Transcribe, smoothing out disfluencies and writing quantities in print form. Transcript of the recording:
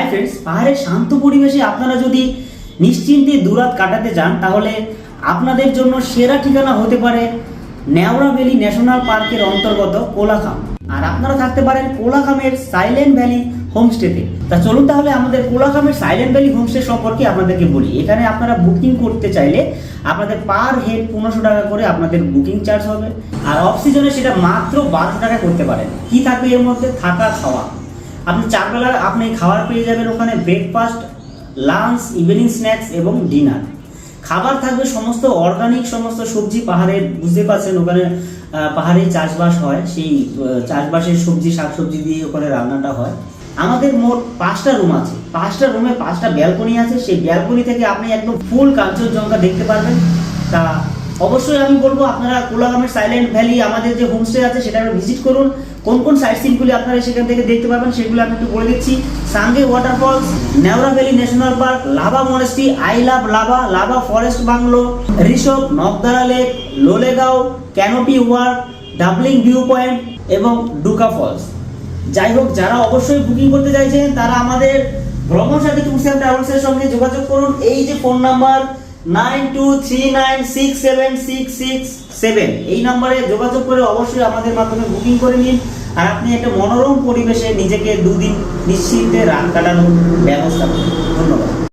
Friends, পাহাড়ের শান্ত পরিবেশে আপনারা যদি নিশ্চিন্তে দুরাত কাটাতে চান তাহলে আপনাদের জন্য সেরা ঠিকানা হতে পারে নেওড়া ভ্যালি ন্যাশনাল পার্কের অন্তর্গত কোলাখাম। আর আপনারা থাকতে পারেন কোলাখামের সাইলেন্ট ভ্যালি হোমস্টেতে। তা চলুন তাহলে আমাদের কোলাখামের সাইলেন্ট ভ্যালি হোমস্টে সম্পর্কে আপনাদেরকে বলি। এখানে আপনারা বুকিং করতে চাইলে আপনাদের পার হেড 1500 টাকা করে আপনাদের বুকিং চার্জ হবে। আর অফ সিজনে সেটা মাত্র 1200 টাকা করতে পারেন। কি থাকবে এর মধ্যে? থাকা, খাওয়া। আপনি 4 বেলা আপনি খাবার পেয়ে যাবেন ওখানে, ব্রেকফাস্ট, লাঞ্চ, ইভিনিং স্ন্যাক্স এবং ডিনার। খাবার থাকবে সমস্ত অর্গানিক, সমস্ত সবজি, পাহাড়ের বুঝতে পারছেন ওখানে পাহাড়ে চাষবাস হয়, সেই চাষবাসের সবজি শাকসবজি দিয়ে ওখানে রান্নাটা হয়। আমাদের মোট 5টা রুম আছে, 5টা রুমে 5টা ব্যালকনি আছে। সেই ব্যালকনি থেকে আপনি একদম ফুল কাঞ্চনজঙ্ঘা দেখতে পারবেন। তা অবশ্যই আমি বলবো আপনারা কোলাখামের সাইলেন্ট ভ্যালি আমাদের যে হোমস্টে আছে সেটা ভিজিট করুন। কোন কোন সাইট সিনগুলি আপনারা সেখান থেকে দেখতে পাবেন সেগুলো আমি একটু বলে দিচ্ছি। Sange waterfalls, Neora valley national park, lava monastery, I love lava, lava forest bungalow, Rishabh, Nakdara lake, Lolegaon, canopy work, doubling view point এবং ডুকা ফলস। যাই হোক, যারা অবশ্যই বুকিং করতে চাইছেন তারা আমাদের ভ্রমণ সাথী ট্যুরস অ্যান্ড ট্রাভেলসের সঙ্গে যোগাযোগ করুন। এই যে ফোন নাম্বার 9239676667, এই নম্বরে যোগাযোগ করে অবশ্যই আমাদের মাধ্যমে বুকিং করে নিন। আর আপনি একটা মনোরম পরিবেশে নিজেকে 2 দিন নিশ্চিন্তে রাত কাটানোর ব্যবস্থা করুন। ধন্যবাদ।